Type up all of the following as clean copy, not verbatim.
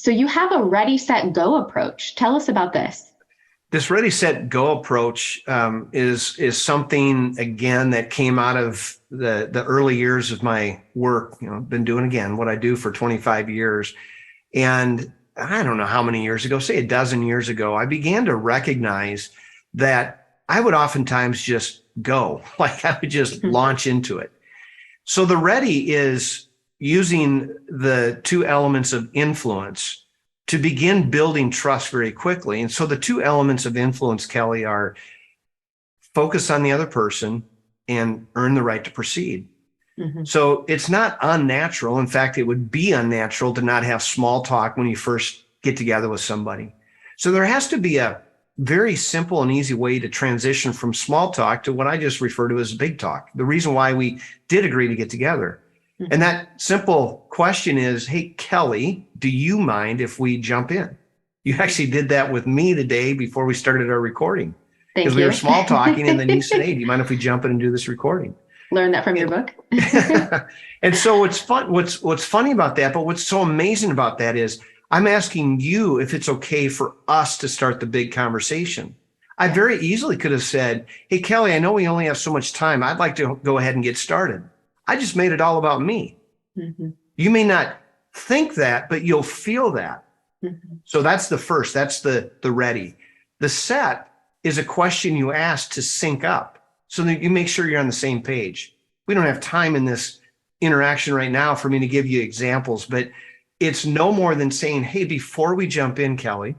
So you have a ready, set, go approach. Tell us about this. This ready, set, go approach is something, again, that came out of the early years of my work. Been doing, again, what I do for 25 years. And I don't know how many years ago, say a dozen years ago, I began to recognize that I would oftentimes just go, like I would just launch into it. So the ready is using the two elements of influence to begin building trust very quickly. And so the two elements of influence, Kelly, are focus on the other person and earn the right to proceed. Mm-hmm. So it's not unnatural. In fact, it would be unnatural to not have small talk when you first get together with somebody. So there has to be a very simple and easy way to transition from small talk to what I just refer to as big talk. The reason why we did agree to get together. Mm-hmm. And that simple question is, hey, Kelly, do you mind if we jump in? You actually did that with me today before we started our recording. Because we were small talking and then you said, hey, do you mind if we jump in and do this recording? Learn that from your book. And so it's fun. What's funny about that, but what's so amazing about that is I'm asking you if it's okay for us to start the big conversation. I very easily could have said, hey, Kelly, I know we only have so much time. I'd like to go ahead and get started. I just made it all about me. Mm-hmm. You may not think that, but you'll feel that. Mm-hmm. So that's the first. That's the ready. The set is a question you ask to sync up so that you make sure you're on the same page. We don't have time in this interaction right now for me to give you examples, but it's no more than saying, hey, before we jump in, Kelly,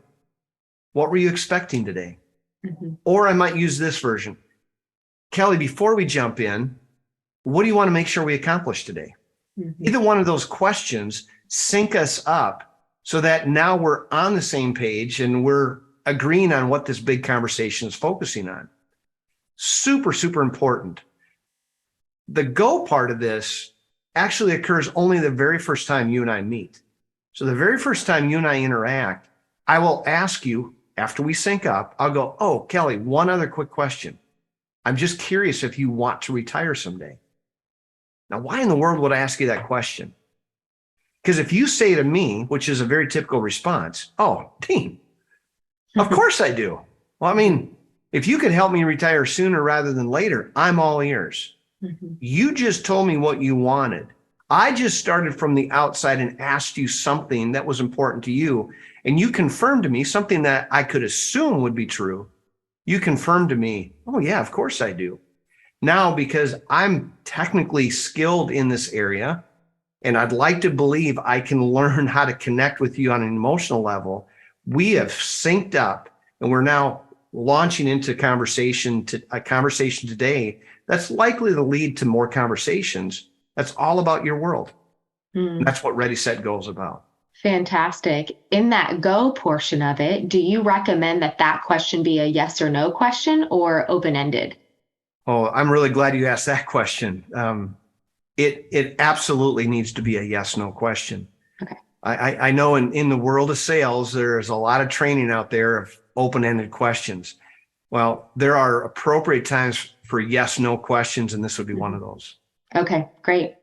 what were you expecting today? Mm-hmm. Or I might use this version. Kelly, before we jump in, what do you want to make sure we accomplish today? Mm-hmm. Either one of those questions sync us up so that now we're on the same page and we're agreeing on what this big conversation is focusing on. Super, super important. The go part of this actually occurs only the very first time you and I meet. So the very first time you and I interact, I will ask you, after we sync up, I'll go, oh, Kelly, one other quick question. I'm just curious if you want to retire someday. Now, why in the world would I ask you that question? Because if you say to me, which is a very typical response, oh, Dean, of course I do. Well, I mean, if you could help me retire sooner rather than later, I'm all ears. Mm-hmm. You just told me what you wanted. I just started from the outside and asked you something that was important to you. And you confirmed to me something that I could assume would be true. You confirmed to me, oh yeah, of course I do. Now, because I'm technically skilled in this area, and I'd like to believe I can learn how to connect with you on an emotional level, we have synced up and we're now launching into a conversation today that's likely to lead to more conversations. That's all about your world. That's what Ready, Set, Go is about. Fantastic. In that go portion of it, do you recommend that question be a yes or no question or open-ended? Oh, I'm really glad you asked that question. It absolutely needs to be a yes/no question. Okay. I know in the world of sales, there's a lot of training out there of open-ended questions. Well, there are appropriate times for yes/no questions, and this would be one of those. Okay, great.